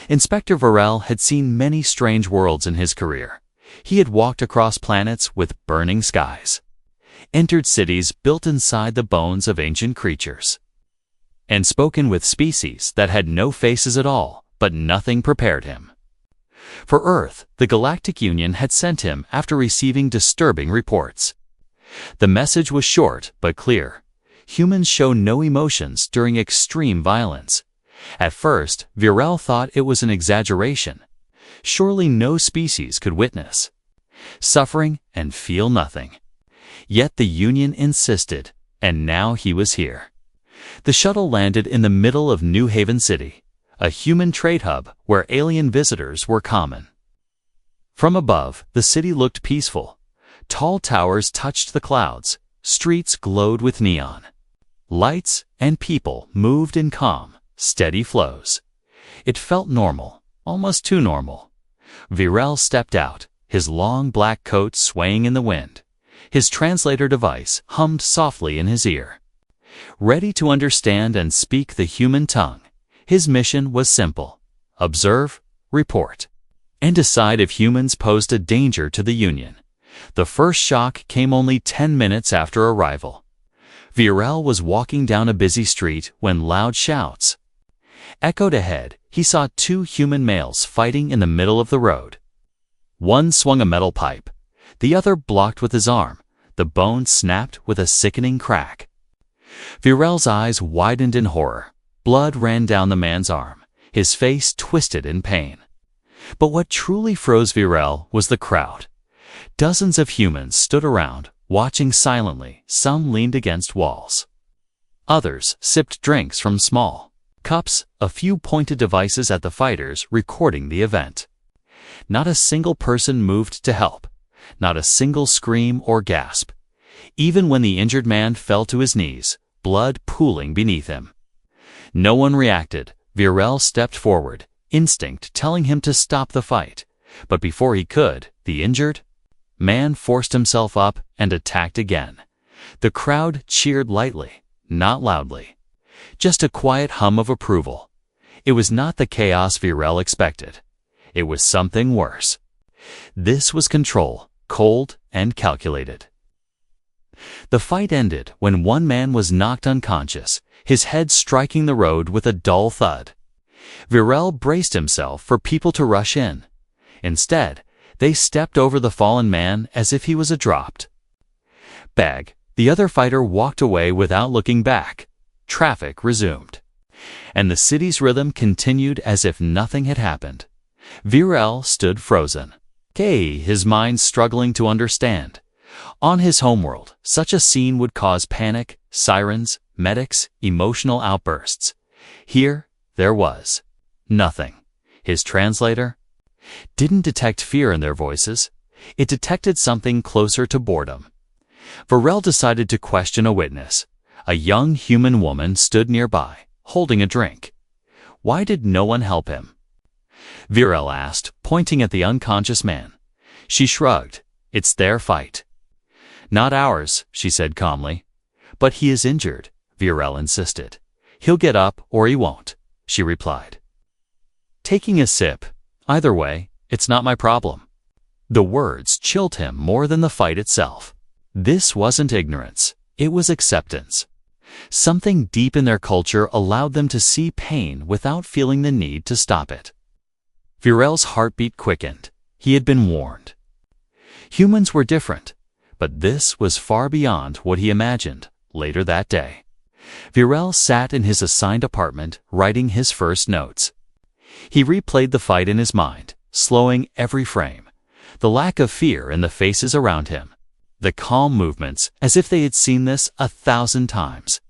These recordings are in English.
Inspector Varel had seen many strange worlds in his career. He had walked across planets with burning skies, entered cities built inside the bones of ancient creatures, and spoken with species that had no faces at all, but nothing prepared him. For Earth, the Galactic Union had sent him after receiving disturbing reports. The message was short but clear. Humans show no emotions during extreme violence. At first, Varel thought it was an exaggeration. Surely no species could witness suffering and feel nothing. Yet the Union insisted, and now he was here. The shuttle landed in the middle of New Haven City, a human trade hub where alien visitors were common. From above, the city looked peaceful. Tall towers touched the clouds, streets glowed with neon. Lights and people moved in calm, steady flows. It felt normal, almost too normal. Varel stepped out, his long black coat swaying in the wind. His translator device hummed softly in his ear. Ready to understand and speak the human tongue, his mission was simple: observe, report, and decide if humans posed a danger to the Union. The first shock came only 10 minutes after arrival. Varel was walking down a busy street when loud shouts echoed ahead. He saw two human males fighting in the middle of the road. One swung a metal pipe, the other blocked with his arm. The bone snapped with a sickening crack. Varel's eyes widened in horror. Blood ran down the man's arm, his face twisted in pain. But what truly froze Varel was the crowd. Dozens of humans stood around, watching silently. Some leaned against walls. Others sipped drinks from small cups, a few pointed devices at the fighters recording the event. Not a single person moved to help, not a single scream or gasp. Even when the injured man fell to his knees, blood pooling beneath him. No one reacted. Varel stepped forward, instinct telling him to stop the fight. But before he could, the injured man forced himself up and attacked again. The crowd cheered lightly, not loudly. Just a quiet hum of approval. It was not the chaos Varel expected. It was something worse. This was control, cold and calculated. The fight ended when one man was knocked unconscious, his head striking the road with a dull thud. Varel braced himself for people to rush in. Instead, they stepped over the fallen man as if he was a dropped bag. The other fighter walked away without looking back. Traffic resumed, and the city's rhythm continued as if nothing had happened. Varel stood frozen, his mind struggling to understand. On his homeworld, such a scene would cause panic, sirens, medics, emotional outbursts. Here, there was nothing. His translator didn't detect fear in their voices. It detected something closer to boredom. Varel decided to question a witness. A young human woman stood nearby, holding a drink. Why did no one help him? Varel asked, pointing at the unconscious man. She shrugged. It's their fight. Not ours, she said calmly. But he is injured, Varel insisted. He'll get up or he won't, she replied. Taking a sip. Either way, it's not my problem. The words chilled him more than the fight itself. This wasn't ignorance. It was acceptance. Something deep in their culture allowed them to see pain without feeling the need to stop it. Varel's heartbeat quickened. He had been warned. Humans were different, but this was far beyond what he imagined. Later that day, Varel sat in his assigned apartment, writing his first notes. He replayed the fight in his mind, slowing every frame. The lack of fear in the faces around him. The calm movements, as if they had seen this 1,000 times.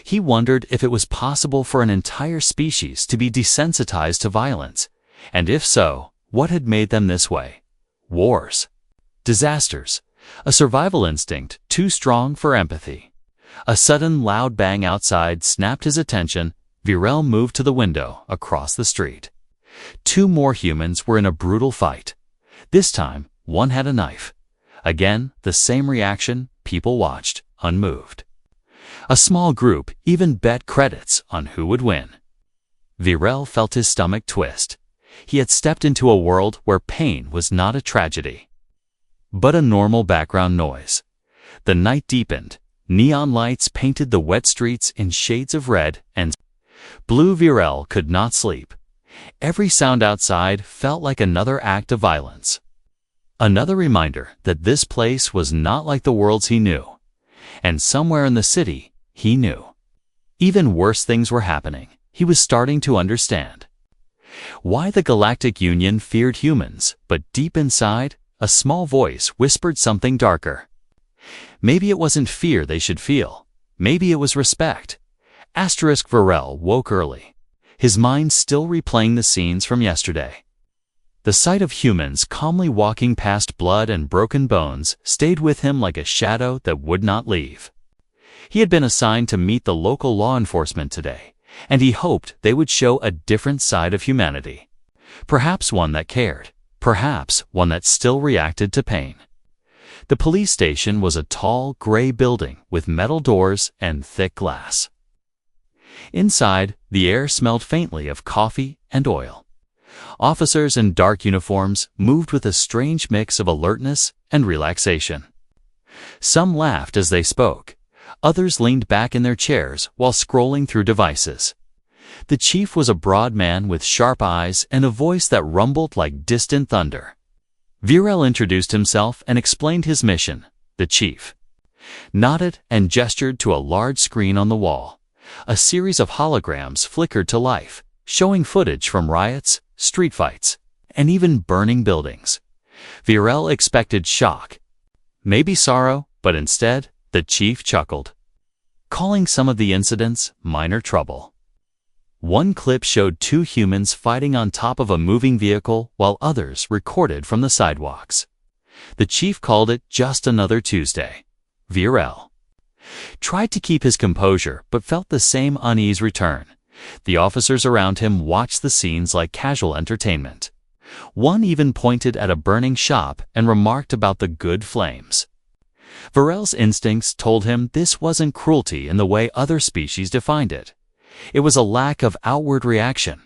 He wondered if it was possible for an entire species to be desensitized to violence, and if so, what had made them this way? Wars, disasters, a survival instinct too strong for empathy. A sudden loud bang outside snapped his attention. Varel moved to the window across the street. Two more humans were in a brutal fight. This time, one had a knife. Again, the same reaction. People watched, unmoved. A small group even bet credits on who would win. Varel felt his stomach twist. He had stepped into a world where pain was not a tragedy, but a normal background noise. The night deepened. Neon lights painted the wet streets in shades of red and blue. Virel could not sleep. Every sound outside felt like another act of violence. Another reminder that this place was not like the worlds he knew. And somewhere in the city, he knew. Even worse things were happening. He was starting to understand why the Galactic Union feared humans, but deep inside, a small voice whispered something darker. Maybe it wasn't fear they should feel. Maybe it was respect. Virel woke early, his mind still replaying the scenes from yesterday. The sight of humans calmly walking past blood and broken bones stayed with him like a shadow that would not leave. He had been assigned to meet the local law enforcement today, and he hoped they would show a different side of humanity. Perhaps one that cared. Perhaps one that still reacted to pain. The police station was a tall, gray building with metal doors and thick glass. Inside, the air smelled faintly of coffee and oil. Officers in dark uniforms moved with a strange mix of alertness and relaxation. Some laughed as they spoke. Others leaned back in their chairs while scrolling through devices. The chief was a broad man with sharp eyes and a voice that rumbled like distant thunder. Virel introduced himself and explained his mission. The chief nodded and gestured to a large screen on the wall. A series of holograms flickered to life, showing footage from riots, street fights, and even burning buildings. Virel expected shock, maybe sorrow, but instead, the chief chuckled, calling some of the incidents minor trouble. One clip showed two humans fighting on top of a moving vehicle while others recorded from the sidewalks. The chief called it just another Tuesday. Virel tried to keep his composure but felt the same unease return. The officers around him watched the scenes like casual entertainment. One even pointed at a burning shop and remarked about the good flames. Virel's instincts told him this wasn't cruelty in the way other species defined it. It was a lack of outward reaction.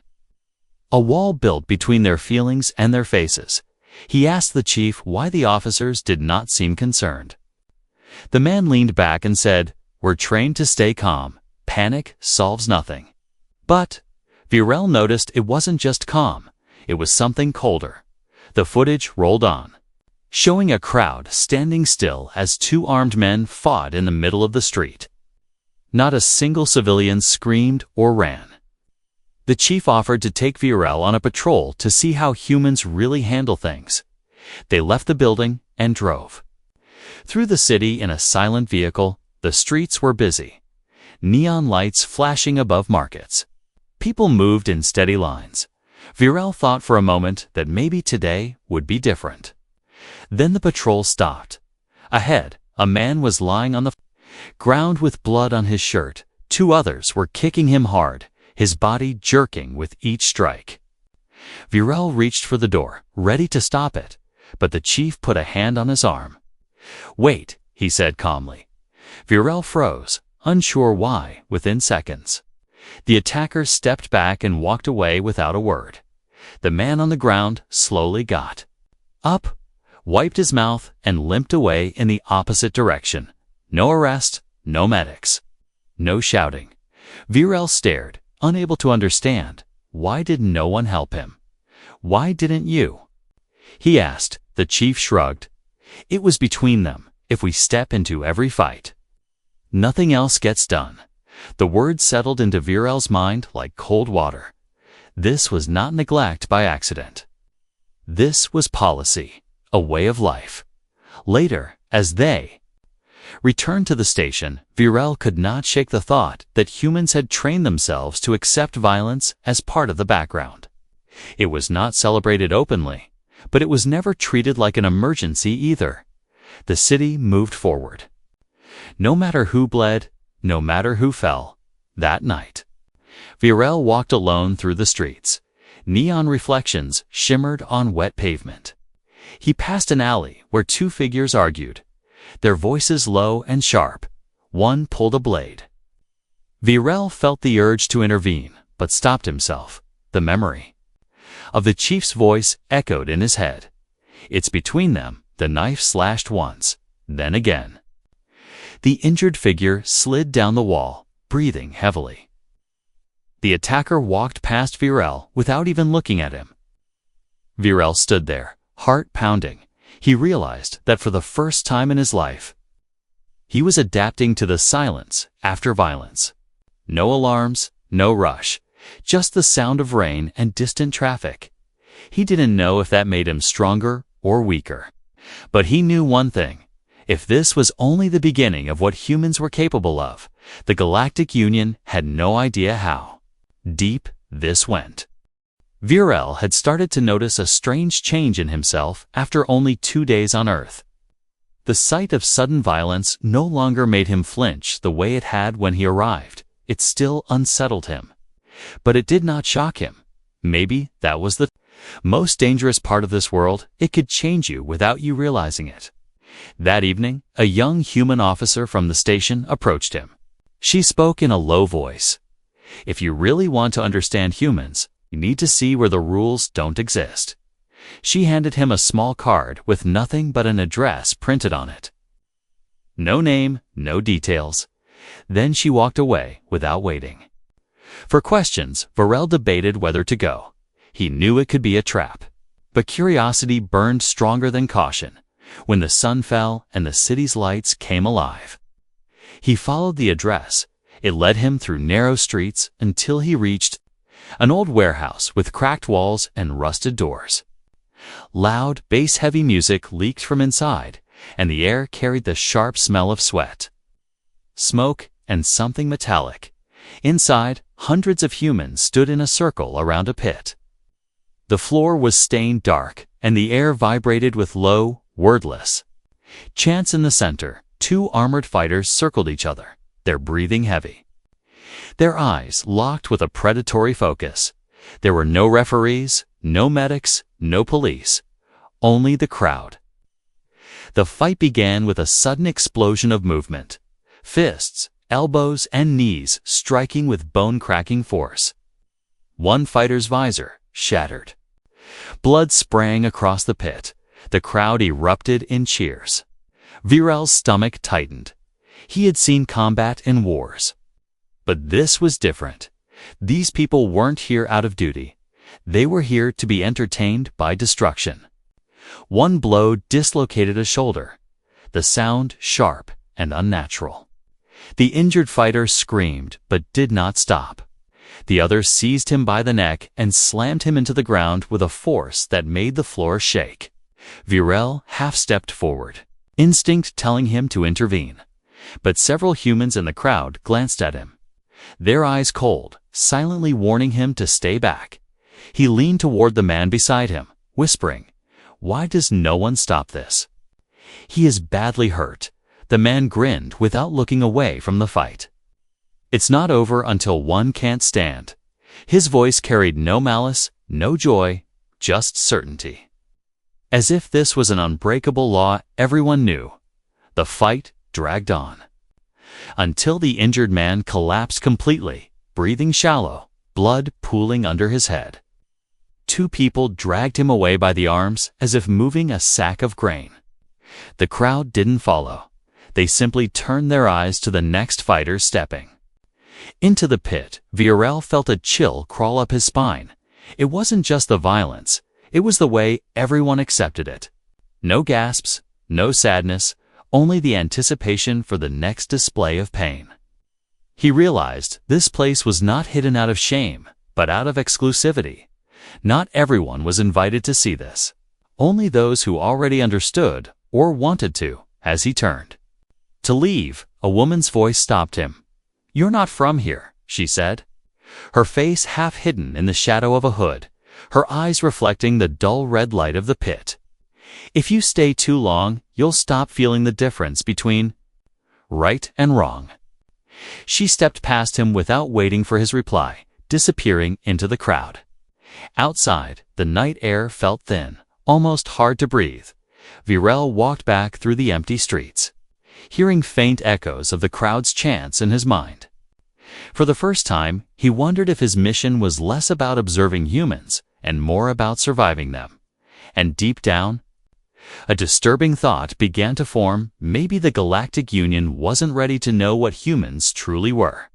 A wall built between their feelings and their faces. He asked the chief why the officers did not seem concerned. The man leaned back and said, "We're trained to stay calm. Panic solves nothing." But Virel noticed it wasn't just calm. It was something colder. The footage rolled on, showing a crowd standing still as two armed men fought in the middle of the street. Not a single civilian screamed or ran. The chief offered to take Virel on a patrol to see how humans really handle things. They left the building and drove through the city in a silent vehicle. The streets were busy, neon lights flashing above markets. People moved in steady lines. Virel thought for a moment that maybe today would be different. Then the patrol stopped. Ahead, a man was lying on the ground with blood on his shirt. Two others were kicking him hard, his body jerking with each strike. Virel reached for the door, ready to stop it, but the chief put a hand on his arm. "Wait," he said calmly. Virel froze, unsure why, within seconds. The attacker stepped back and walked away without a word. The man on the ground slowly got up, wiped his mouth, and limped away in the opposite direction. No arrest, no medics, no shouting. Virel stared, unable to understand. Why did no one help him? "Why didn't you?" he asked. The chief shrugged. "It was between them. If we step into every fight, nothing else gets done." The words settled into Virel's mind like cold water. This was not neglect by accident. This was policy, a way of life. Later, as they returned to the station, Virel could not shake the thought that humans had trained themselves to accept violence as part of the background. It was not celebrated openly, but it was never treated like an emergency either. The city moved forward. No matter who bled, no matter who fell, that night. Virel walked alone through the streets. Neon reflections shimmered on wet pavement. He passed an alley where two figures argued, their voices low and sharp. One pulled a blade. Virel felt the urge to intervene, but stopped himself. The memory of the chief's voice echoed in his head. It's between them. The knife slashed once, then again. The injured figure slid down the wall, breathing heavily. The attacker walked past Virel without even looking at him. Virel stood there, heart pounding. He realized that for the first time in his life, he was adapting to the silence after violence. No alarms, no rush, just the sound of rain and distant traffic. He didn't know if that made him stronger or weaker. But he knew one thing. If this was only the beginning of what humans were capable of, the Galactic Union had no idea how deep this went. Virel had started to notice a strange change in himself after only 2 days on Earth. The sight of sudden violence no longer made him flinch the way it had when he arrived. It still unsettled him. But it did not shock him. Maybe that was the most dangerous part of this world. It could change you without you realizing it. That evening, a young human officer from the station approached him. She spoke in a low voice. If you really want to understand humans, you need to see where the rules don't exist. She handed him a small card with nothing but an address printed on it. No name, no details. Then she walked away without waiting. For questions, Virel debated whether to go. He knew it could be a trap. But curiosity burned stronger than caution when the sun fell and the city's lights came alive. He followed the address. It led him through narrow streets until he reached an old warehouse with cracked walls and rusted doors. Loud, bass-heavy music leaked from inside, and the air carried the sharp smell of sweat, smoke, and something metallic. Inside, hundreds of humans stood in a circle around a pit. The floor was stained dark, and the air vibrated with low, wordless chants. In the center, 2 armored fighters circled each other, their breathing heavy, their eyes locked with a predatory focus. There were no referees, no medics, no police, only the crowd. The fight began with a sudden explosion of movement. Fists, elbows, and knees striking with bone-cracking force. One fighter's visor shattered. Blood sprang across the pit. The crowd erupted in cheers. Virel's stomach tightened. He had seen combat in wars. But this was different. These people weren't here out of duty. They were here to be entertained by destruction. One blow dislocated a shoulder, the sound sharp and unnatural. The injured fighter screamed but did not stop. The other seized him by the neck and slammed him into the ground with a force that made the floor shake. Virel half-stepped forward, instinct telling him to intervene. But several humans in the crowd glanced at him, their eyes cold, silently warning him to stay back. He leaned toward the man beside him, whispering, "Why does no one stop this? He is badly hurt." The man grinned without looking away from the fight. "It's not over until one can't stand." His voice carried no malice, no joy, just certainty. As if this was an unbreakable law everyone knew. The fight dragged on until the injured man collapsed completely, breathing shallow, blood pooling under his head. 2 people dragged him away by the arms as if moving a sack of grain. The crowd didn't follow. They simply turned their eyes to the next fighter stepping into the pit. Virel felt a chill crawl up his spine. It wasn't just the violence. It was the way everyone accepted it. No gasps, no sadness, only the anticipation for the next display of pain. He realized this place was not hidden out of shame, but out of exclusivity. Not everyone was invited to see this. Only those who already understood or wanted to. As he turned to leave, a woman's voice stopped him. "You're not from here," she said, her face half hidden in the shadow of a hood, her eyes reflecting the dull red light of the pit. "If you stay too long, you'll stop feeling the difference between right and wrong." She stepped past him without waiting for his reply, disappearing into the crowd. Outside, the night air felt thin, almost hard to breathe. Virel walked back through the empty streets, hearing faint echoes of the crowd's chants in his mind. For the first time, he wondered if his mission was less about observing humans and more about surviving them. And deep down, a disturbing thought began to form: maybe the Galactic Union wasn't ready to know what humans truly were.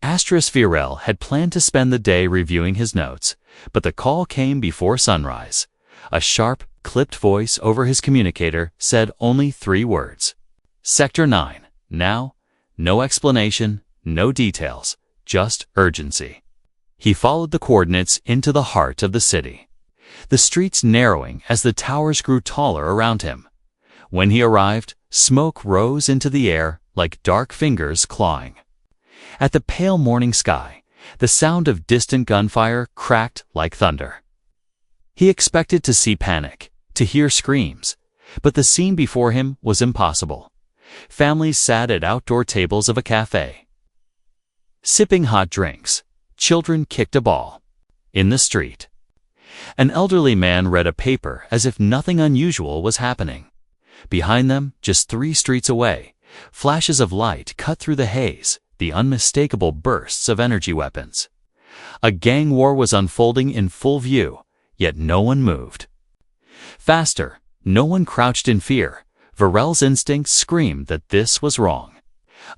Virel had planned to spend the day reviewing his notes, but the call came before sunrise. A sharp, clipped voice over his communicator said only 3 words. Sector 9, now. No explanation, no details, just urgency. He followed the coordinates into the heart of the city, the streets narrowing as the towers grew taller around him. When he arrived, smoke rose into the air like dark fingers clawing. At the pale morning sky, the sound of distant gunfire cracked like thunder. He expected to see panic, to hear screams, but the scene before him was impossible. Families sat at outdoor tables of a cafe, sipping hot drinks. Children kicked a ball. In the street, an elderly man read a paper as if nothing unusual was happening. Behind them, just 3 streets away, flashes of light cut through the haze, the unmistakable bursts of energy weapons. A gang war was unfolding in full view, yet no one moved. Faster, no one crouched in fear. Virel's instincts screamed that this was wrong.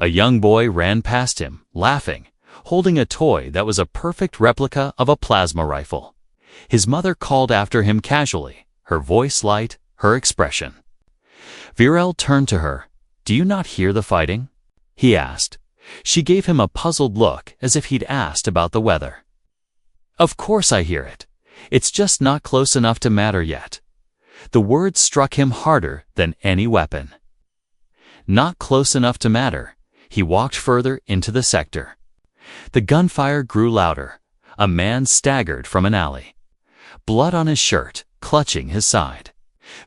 A young boy ran past him, laughing, holding a toy that was a perfect replica of a plasma rifle. His mother called after him casually, her voice light, her expression. Virel turned to her. "Do you not hear the fighting?" he asked. She gave him a puzzled look, as if he'd asked about the weather. "Of course I hear it. It's just not close enough to matter yet." The words struck him harder than any weapon. Not close enough to matter. He walked further into the sector. The gunfire grew louder. A man staggered from an alley, blood on his shirt, clutching his side.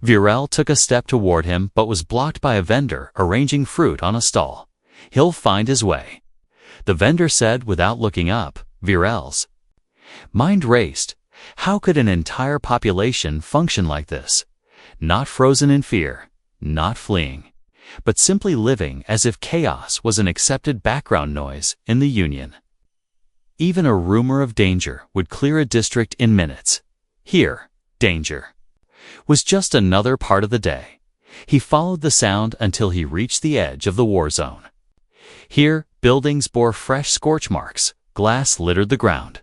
Virel took a step toward him but was blocked by a vendor arranging fruit on a stall. "He'll find his way," the vendor said without looking up. Virel's mind raced. How could an entire population function like this? Not frozen in fear, not fleeing, but simply living as if chaos was an accepted background noise in the Union. Even a rumor of danger would clear a district in minutes. Here, danger was just another part of the day. He followed the sound until he reached the edge of the war zone. Here, buildings bore fresh scorch marks, glass littered the ground.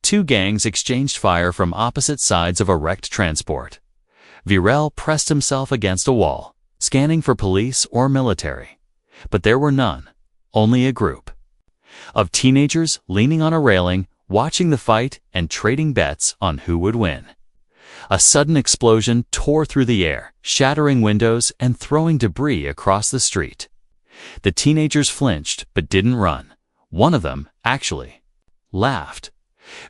2 gangs exchanged fire from opposite sides of a wrecked transport. Virel pressed himself against a wall, scanning for police or military. But there were none, only a group of teenagers leaning on a railing, watching the fight and trading bets on who would win. A sudden explosion tore through the air, shattering windows and throwing debris across the street. The teenagers flinched but didn't run. One of them, actually, laughed.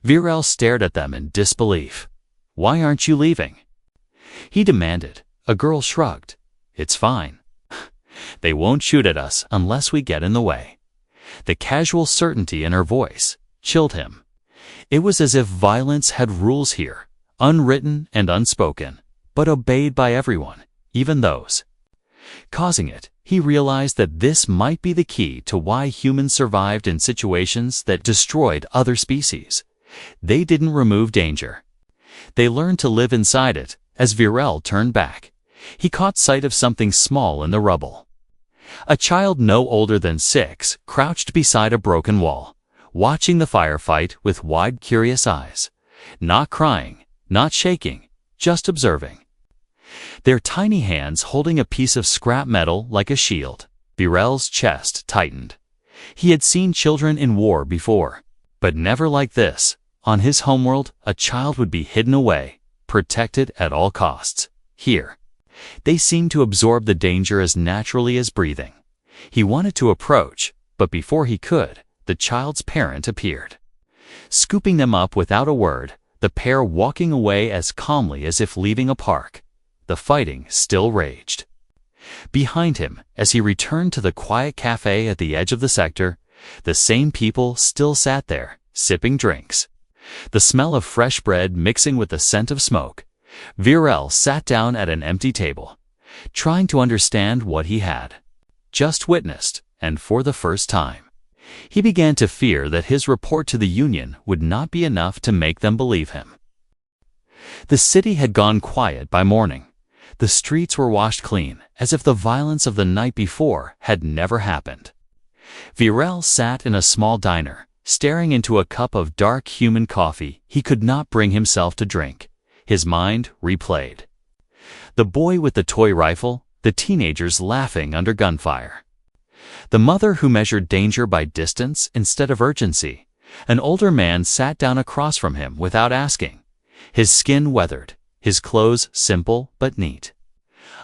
Virel stared at them in disbelief. "Why aren't you leaving?" he demanded. A girl shrugged. "It's fine. They won't shoot at us unless we get in the way." The casual certainty in her voice chilled him. It was as if violence had rules here, unwritten and unspoken, but obeyed by everyone, even those causing it. He realized that this might be the key to why humans survived in situations that destroyed other species. They didn't remove danger. They learned to live inside it. As Virel turned back, he caught sight of something small in the rubble. A child no older than 6 crouched beside a broken wall, watching the firefight with wide, curious eyes. Not crying, not shaking, just observing. Their tiny hands holding a piece of scrap metal like a shield. Virel's chest tightened. He had seen children in war before, but never like this. On his homeworld, a child would be hidden away, protected at all costs. Here, they seemed to absorb the danger as naturally as breathing. He wanted to approach, but before he could, the child's parent appeared, scooping them up without a word, the pair walking away as calmly as if leaving a park. The fighting still raged. Behind him, as he returned to the quiet cafe at the edge of the sector, the same people still sat there, sipping drinks. The smell of fresh bread mixing with the scent of smoke. Virel sat down at an empty table, trying to understand what he had just witnessed, and for the first time, he began to fear that his report to the Union would not be enough to make them believe him. The city had gone quiet by morning. The streets were washed clean, as if the violence of the night before had never happened. Virel sat in a small diner, staring into a cup of dark human coffee he could not bring himself to drink. His mind replayed. The boy with the toy rifle, the teenagers laughing under gunfire. The mother who measured danger by distance instead of urgency. An older man sat down across from him without asking. His skin weathered, his clothes simple but neat.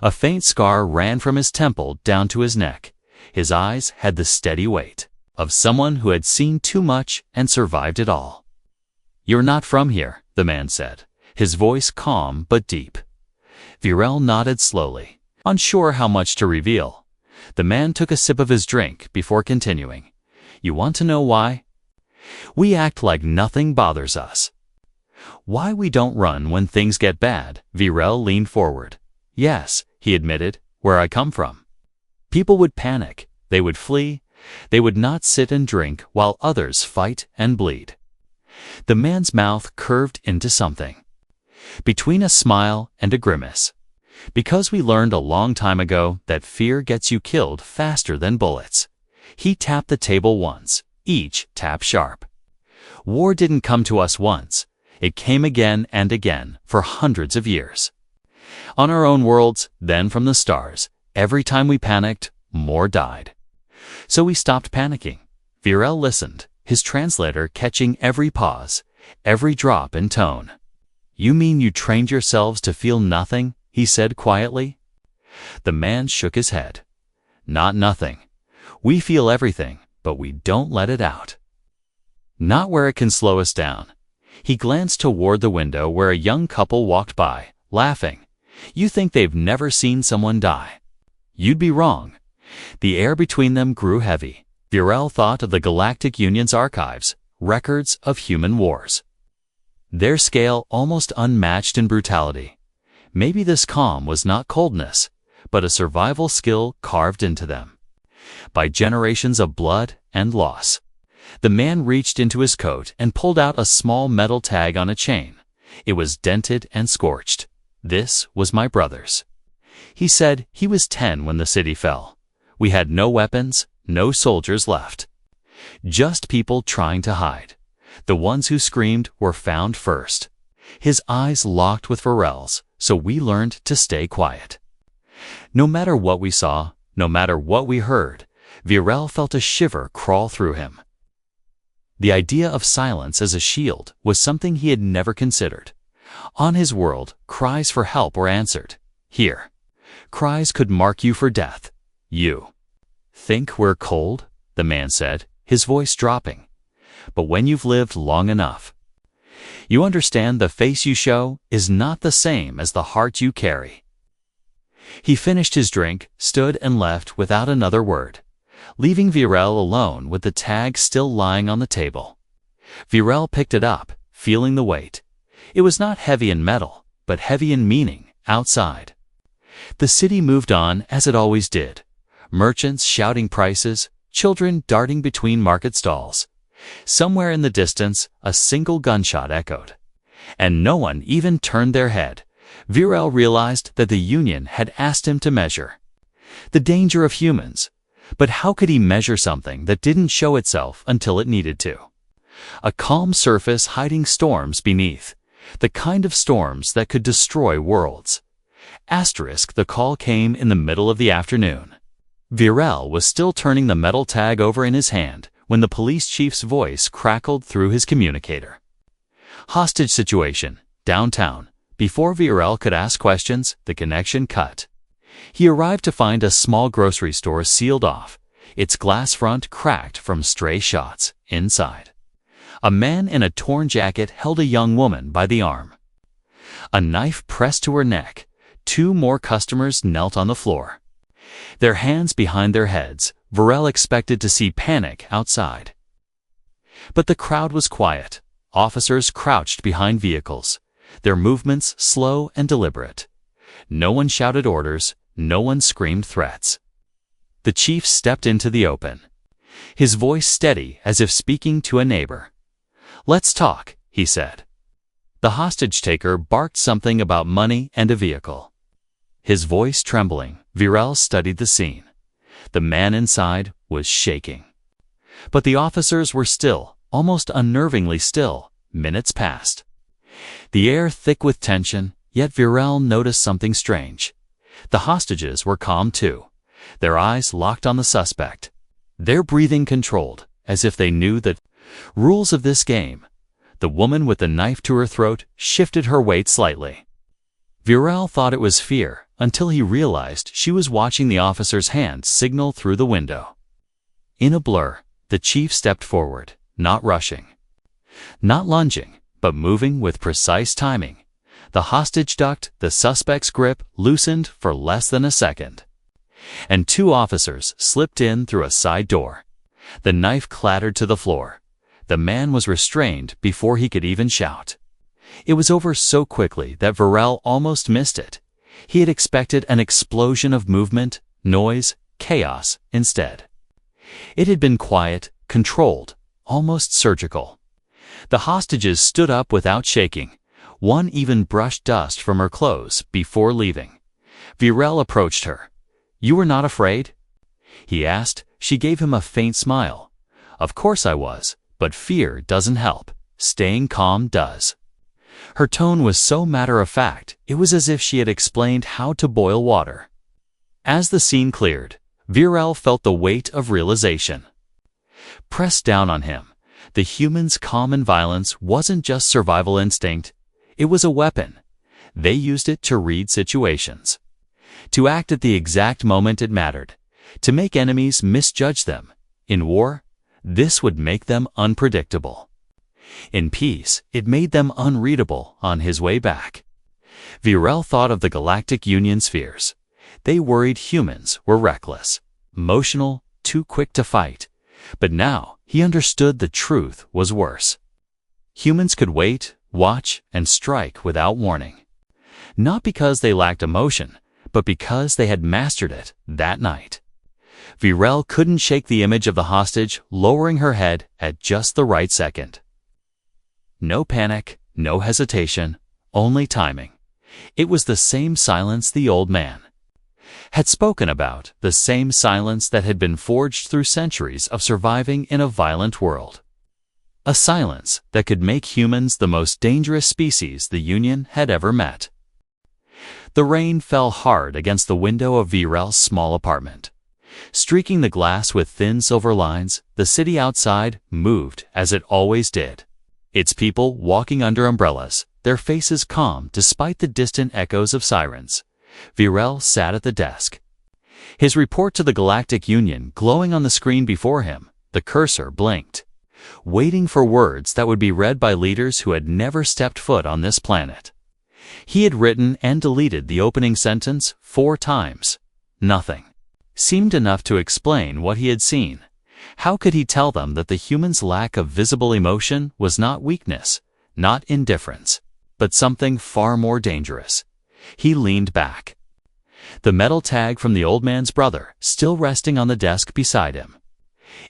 A faint scar ran from his temple down to his neck. His eyes had the steady weight of someone who had seen too much and survived it all. "You're not from here," the man said, his voice calm but deep. Virel nodded slowly, unsure how much to reveal. The man took a sip of his drink before continuing. "You want to know why? We act like nothing bothers us. Why we don't run when things get bad?" Virel leaned forward. "Yes," he admitted, "where I come from. People would panic, they would flee, they would not sit and drink while others fight and bleed." The man's mouth curved into something between a smile and a grimace. "Because we learned a long time ago that fear gets you killed faster than bullets." He tapped the table once, each tap sharp. "War didn't come to us once. It came again and again for hundreds of years. On our own worlds, then from the stars, every time we panicked, more died. So we stopped panicking." Virel listened, his translator catching every pause, every drop in tone. "You mean you trained yourselves to feel nothing?" he said quietly. The man shook his head. "Not nothing. We feel everything, but we don't let it out. Not where it can slow us down." He glanced toward the window where a young couple walked by, laughing. "You think they've never seen someone die? You'd be wrong." The air between them grew heavy. Virel thought of the Galactic Union's archives, records of human wars. Their scale almost unmatched in brutality. Maybe this calm was not coldness, but a survival skill carved into them by generations of blood and loss. The man reached into his coat and pulled out a small metal tag on a chain. It was dented and scorched. "This was my brother's." He said he was 10 when the city fell. We had no weapons, no soldiers left. Just people trying to hide. The ones who screamed were found first. His eyes locked with Virel's, so we learned to stay quiet. No matter what we saw, no matter what we heard, Virel felt a shiver crawl through him. The idea of silence as a shield was something he had never considered. On his world, cries for help were answered. Here, cries could mark you for death. "You think we're cold?" the man said, his voice dropping. "But when you've lived long enough, you understand the face you show is not the same as the heart you carry." He finished his drink, stood and left without another word, leaving Virel alone with the tag still lying on the table. Virel picked it up, feeling the weight. It was not heavy in metal, but heavy in meaning, outside. The city moved on as it always did. Merchants shouting prices, children darting between market stalls. Somewhere in the distance, a single gunshot echoed. And no one even turned their head. Virel realized that the Union had asked him to measure the danger of humans. But how could he measure something that didn't show itself until it needed to? A calm surface hiding storms beneath. The kind of storms that could destroy worlds. The call came in the middle of the afternoon. Virel was still turning the metal tag over in his hand when the police chief's voice crackled through his communicator. "Hostage situation, downtown." Before Virel could ask questions, the connection cut. He arrived to find a small grocery store sealed off, its glass front cracked from stray shots. Inside, a man in a torn jacket held a young woman by the arm. A knife pressed to her neck. 2 more customers knelt on the floor, their hands behind their heads. Virel expected to see panic outside. But the crowd was quiet. Officers crouched behind vehicles, their movements slow and deliberate. No one shouted orders, no one screamed threats. The chief stepped into the open, his voice steady as if speaking to a neighbor. "Let's talk," he said. The hostage-taker barked something about money and a vehicle. His voice trembling, Virel studied the scene. The man inside was shaking. But the officers were still, almost unnervingly still. Minutes passed. The air thick with tension, yet Virel noticed something strange. The hostages were calm too, their eyes locked on the suspect. Their breathing controlled, as if they knew the rules of this game. The woman with the knife to her throat shifted her weight slightly. Virel thought it was fear, until he realized she was watching the officer's hand signal through the window. In a blur, the chief stepped forward, not rushing, not lunging, but moving with precise timing. The hostage ducked, the suspect's grip loosened for less than a second. And two officers slipped in through a side door. The knife clattered to the floor. The man was restrained before he could even shout. It was over so quickly that Virel almost missed it. He had expected an explosion of movement, noise, chaos instead. It had been quiet, controlled, almost surgical. The hostages stood up without shaking. One even brushed dust from her clothes before leaving. Virel approached her. "You were not afraid?" he asked. She gave him a faint smile. "Of course I was, but fear doesn't help. Staying calm does." Her tone was so matter-of-fact, it was as if she had explained how to boil water. As the scene cleared, Virel felt the weight of realization. Pressed down on him, the human's common violence wasn't just survival instinct, it was a weapon. They used it to read situations, to act at the exact moment it mattered, to make enemies misjudge them. In war, this would make them unpredictable. In peace, it made them unreadable on his way back. Virel thought of the Galactic Union's fears. They worried humans were reckless, emotional, too quick to fight. But now he understood the truth was worse. Humans could wait, watch, and strike without warning. Not because they lacked emotion, but because they had mastered it that night. Virel couldn't shake the image of the hostage lowering her head at just the right second. No panic, no hesitation, only timing. It was the same silence the old man had spoken about, the same silence that had been forged through centuries of surviving in a violent world. A silence that could make humans the most dangerous species the Union had ever met. The rain fell hard against the window of Virel's small apartment. Streaking the glass with thin silver lines, the city outside moved as it always did. Its people walking under umbrellas, their faces calm despite the distant echoes of sirens. Virel sat at the desk. His report to the Galactic Union glowing on the screen before him, the cursor blinked, waiting for words that would be read by leaders who had never stepped foot on this planet. He had written and deleted the opening sentence 4 times. Nothing seemed enough to explain what he had seen. How could he tell them that the human's lack of visible emotion was not weakness, not indifference, but something far more dangerous? He leaned back, the metal tag from the old man's brother still resting on the desk beside him.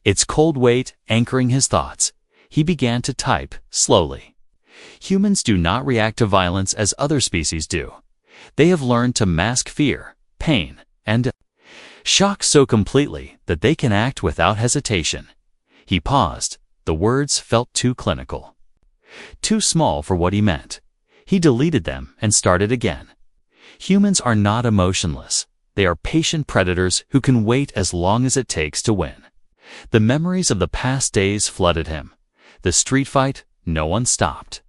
Its cold weight anchoring his thoughts, he began to type slowly. Humans do not react to violence as other species do. They have learned to mask fear, pain, and shock so completely that they can act without hesitation. He paused. The words felt too clinical, too small for what he meant. He deleted them and started again. Humans are not emotionless. They are patient predators who can wait as long as it takes to win. The memories of the past days flooded him. The street fight, no one stopped.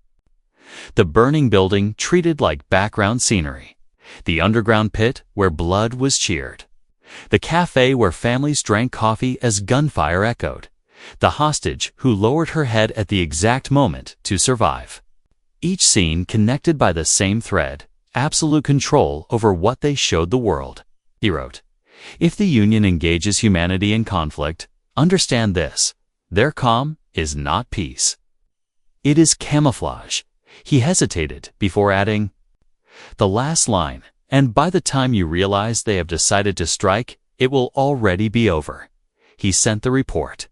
The burning building treated like background scenery. The underground pit where blood was cheered. The cafe where families drank coffee as gunfire echoed. The hostage who lowered her head at the exact moment to survive. Each scene connected by the same thread, absolute control over what they showed the world. He wrote, "If the Union engages humanity in conflict, understand this: their calm is not peace. It is camouflage." He hesitated before adding the last line, "And by the time you realize they have decided to strike, it will already be over." He sent the report.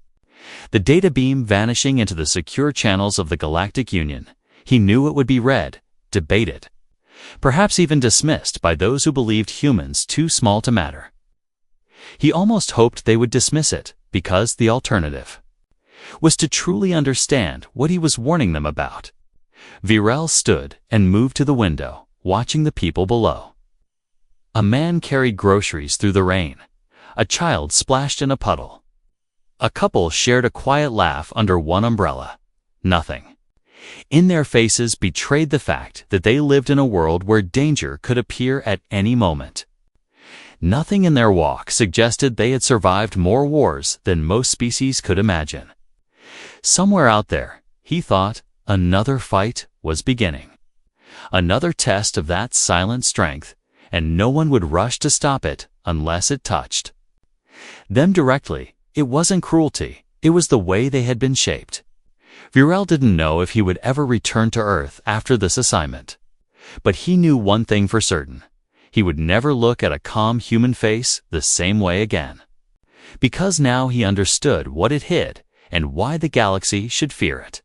The data beam vanishing into the secure channels of the Galactic Union. He knew it would be read, debated, perhaps even dismissed by those who believed humans too small to matter. He almost hoped they would dismiss it, because the alternative was to truly understand what he was warning them about. Virel stood and moved to the window, watching the people below. A man carried groceries through the rain. A child splashed in a puddle. A couple shared a quiet laugh under one umbrella. Nothing in their faces betrayed the fact that they lived in a world where danger could appear at any moment. Nothing in their walk suggested they had survived more wars than most species could imagine. Somewhere out there, he thought, another fight was beginning. Another test of that silent strength, and no one would rush to stop it unless it touched them directly. It wasn't cruelty, it was the way they had been shaped. Virel didn't know if he would ever return to Earth after this assignment. But he knew one thing for certain. He would never look at a calm human face the same way again. Because now he understood what it hid and why the galaxy should fear it.